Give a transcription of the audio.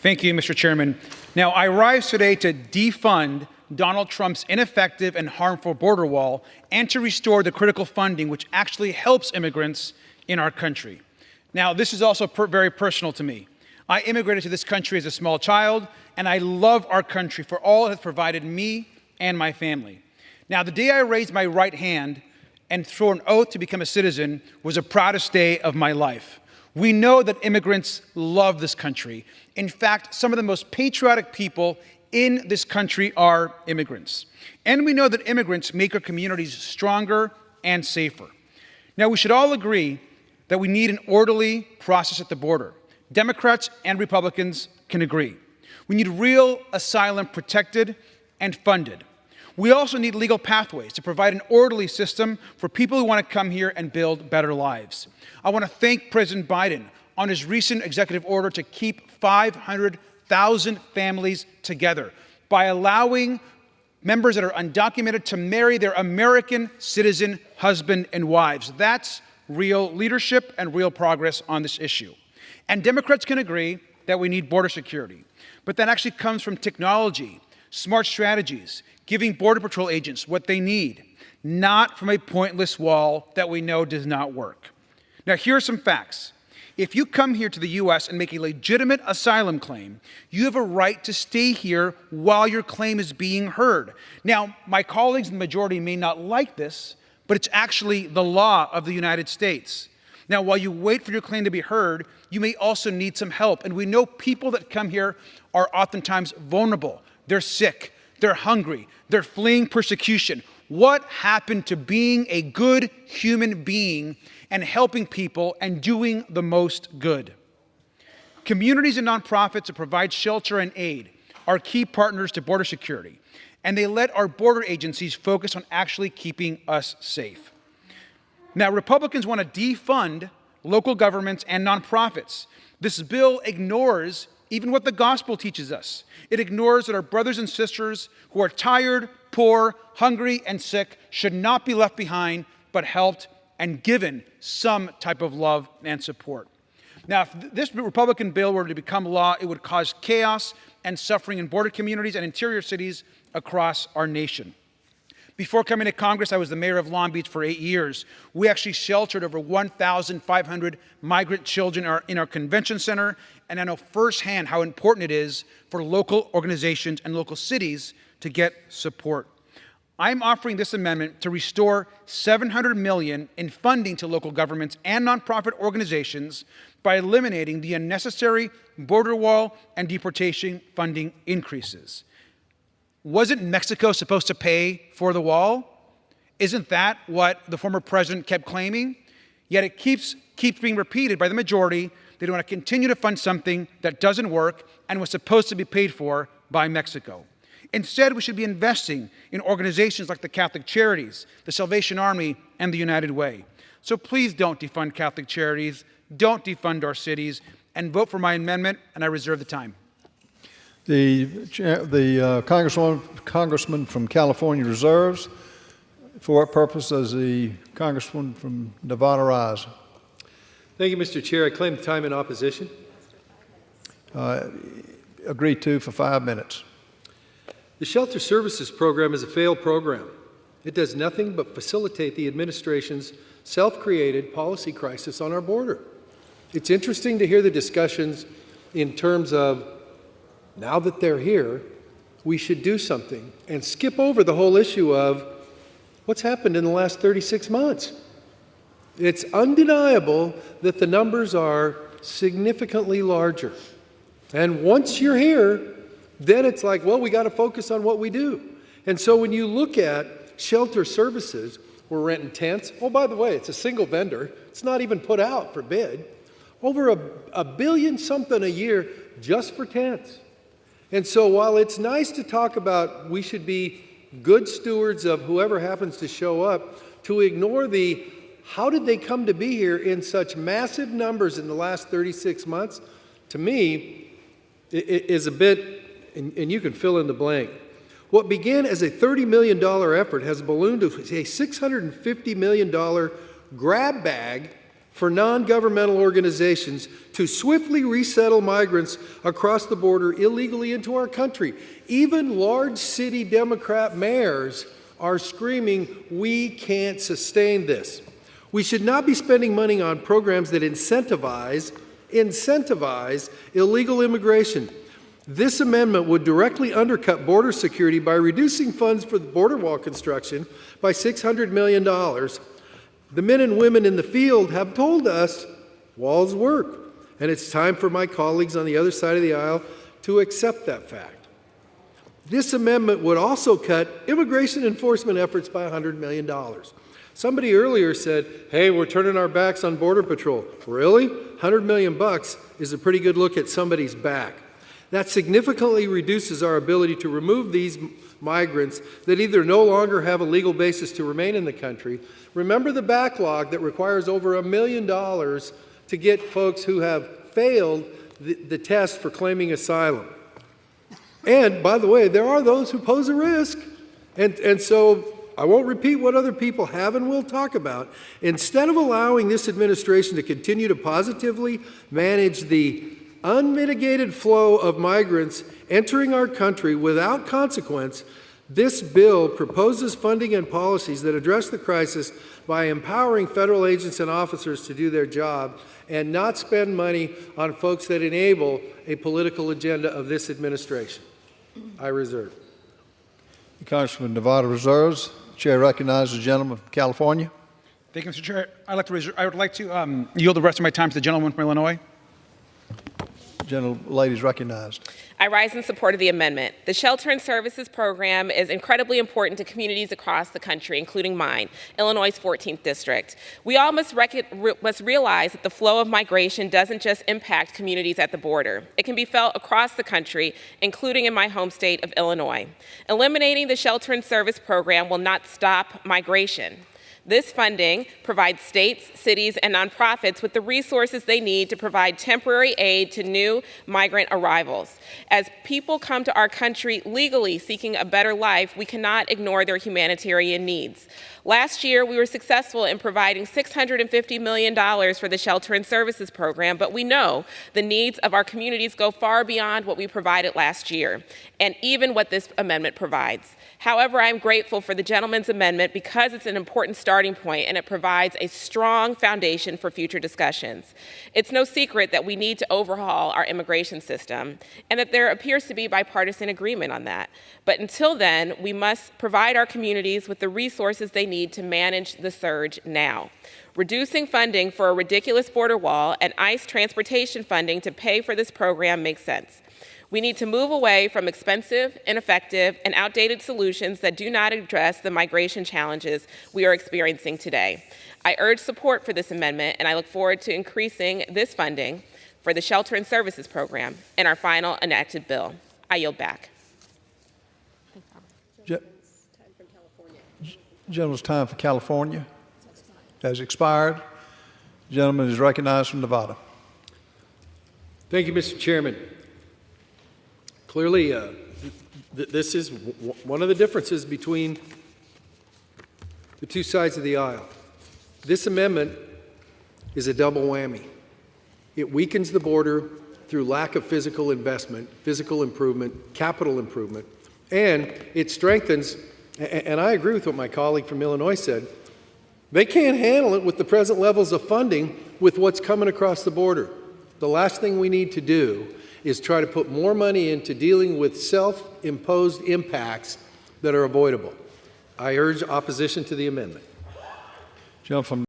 Thank you, Mr. Chairman. Now, I rise today to defund Donald Trump's ineffective and harmful border wall and to restore the critical funding which actually helps immigrants in our country. Now, this is also very personal to me. I immigrated to this country as a small child, and I love our country for all it has provided me and my family. Now, the day I raised my right hand and swore an oath to become a citizen was the proudest day of my life. We know that immigrants love this country. In fact, some of the most patriotic people in this country are immigrants. And we know that immigrants make our communities stronger and safer. Now, we should all agree that we need an orderly process at the border. Democrats and Republicans can agree. We need real asylum protected and funded. We also need legal pathways to provide an orderly system for people who want to come here and build better lives. I want to thank President Biden on his recent executive order to keep 500,000 families together by allowing members that are undocumented to marry their American citizen husband and wives. That's real leadership and real progress on this issue. And Democrats can agree that we need border security, but that actually comes from technology, smart strategies, giving Border Patrol agents what they need, not from a pointless wall that we know does not work. Now, here are some facts. If you come here to the U.S. and make a legitimate asylum claim, you have a right to stay here while your claim is being heard. Now, my colleagues in the majority may not like this, but it's actually the law of the United States. Now, while you wait for your claim to be heard, you may also need some help. And we know people that come here are oftentimes vulnerable. They're sick, they're hungry, they're fleeing persecution. What happened to being a good human being and helping people and doing the most good? Communities and nonprofits that provide shelter and aid are key partners to border security, and they let our border agencies focus on actually keeping us safe. Now, Republicans want to defund local governments and nonprofits. This bill ignores even what the gospel teaches us. It ignores that our brothers and sisters who are tired, poor, hungry, and sick should not be left behind, but helped and given some type of love and support. Now, if this Republican bill were to become law, it would cause chaos and suffering in border communities and interior cities across our nation. Before coming to Congress, I was the mayor of Long Beach for 8 years. We actually sheltered over 1,500 migrant children in our convention center, and I know firsthand how important it is for local organizations and local cities to get support. I'm offering this amendment to restore $700 million in funding to local governments and nonprofit organizations by eliminating the unnecessary border wall and deportation funding increases. Wasn't Mexico supposed to pay for the wall? Isn't that what the former president kept claiming? Yet it keeps being repeated by the majority. They want to continue to fund something that doesn't work and was supposed to be paid for by Mexico. Instead, we should be investing in organizations like the Catholic Charities, the Salvation Army, and the United Way. So please don't defund Catholic Charities, don't defund our cities, and vote for my amendment, and I reserve the time. The congressman from California reserves. For what purpose does the congressman from Nevada rise? Thank you, Mr. Chair. I claim time in opposition. Agreed to for 5 minutes. The Shelter Services Program is a failed program. It does nothing but facilitate the administration's self-created policy crisis on our border. It's interesting to hear the discussions in terms of, now that they're here, we should do something, and skip over the whole issue of what's happened in the last 36 months. It's undeniable that the numbers are significantly larger. And once you're here, then it's like, well, we got to focus on what we do. And so when you look at shelter services, we're renting tents. Oh, by the way, it's a single vendor. It's not even put out for bid. Over a billion something a year just for tents. And so while it's nice to talk about we should be good stewards of whoever happens to show up, to ignore the how did they come to be here in such massive numbers in the last 36 months, to me, it is a bit, and you can fill in the blank. What began as a $30 million effort has ballooned to a $650 million grab bag for non-governmental organizations to swiftly resettle migrants across the border illegally into our country. Even large city Democrat mayors are screaming, we can't sustain this. We should not be spending money on programs that incentivize illegal immigration. This amendment would directly undercut border security by reducing funds for the border wall construction by $600 million. The men and women in the field have told us walls work, and it's time for my colleagues on the other side of the aisle to accept that fact. This amendment would also cut immigration enforcement efforts by $100 million. Somebody earlier said, hey, we're turning our backs on Border Patrol. Really? $100 million is a pretty good look at somebody's back. That significantly reduces our ability to remove these migrants that either no longer have a legal basis to remain in the country. Remember the backlog that requires over $1 million to get folks who have failed the test for claiming asylum. And, by the way, there are those who pose a risk. And so I won't repeat what other people have and will talk about. Instead of allowing this administration to continue to positively manage the unmitigated flow of migrants entering our country without consequence, this bill proposes funding and policies that address the crisis by empowering federal agents and officers to do their job and not spend money on folks that enable a political agenda of this administration. I reserve. Congressman Nevada reserves. Chair recognizes the gentleman from California. Thank you, Mr. Chair. I would like to yield the rest of my time to the gentleman from Illinois. Lady is recognized. I rise in support of the amendment. The Shelter and Services Program is incredibly important to communities across the country, including mine, Illinois' 14th District. We all must realize that the flow of migration doesn't just impact communities at the border. It can be felt across the country, including in my home state of Illinois. Eliminating the Shelter and Service Program will not stop migration. This funding provides states, cities, and nonprofits with the resources they need to provide temporary aid to new migrant arrivals. As people come to our country legally seeking a better life, we cannot ignore their humanitarian needs. Last year, we were successful in providing $650 million for the Shelter and Services Program, but we know the needs of our communities go far beyond what we provided last year, and even what this amendment provides. However, I'm grateful for the gentleman's amendment because it's an important starting point and it provides a strong foundation for future discussions. It's no secret that we need to overhaul our immigration system and that there appears to be bipartisan agreement on that. But until then, we must provide our communities with the resources they need to manage the surge now. Reducing funding for a ridiculous border wall and ICE transportation funding to pay for this program makes sense. We need to move away from expensive, ineffective, and outdated solutions that do not address the migration challenges we are experiencing today. I urge support for this amendment, and I look forward to increasing this funding for the Shelter and Services Program in our final enacted bill. I yield back. Gentleman's time for California has expired. The gentleman is recognized from Nevada. Thank you, Mr. Chairman. Clearly, this is one of the differences between the two sides of the aisle. This amendment is a double whammy. It weakens the border through lack of physical investment, physical improvement, capital improvement, and it strengthens, and I agree with what my colleague from Illinois said, they can't handle it with the present levels of funding with what's coming across the border. The last thing we need to do is try to put more money into dealing with self-imposed impacts that are avoidable. I urge opposition to the amendment. Gentleman from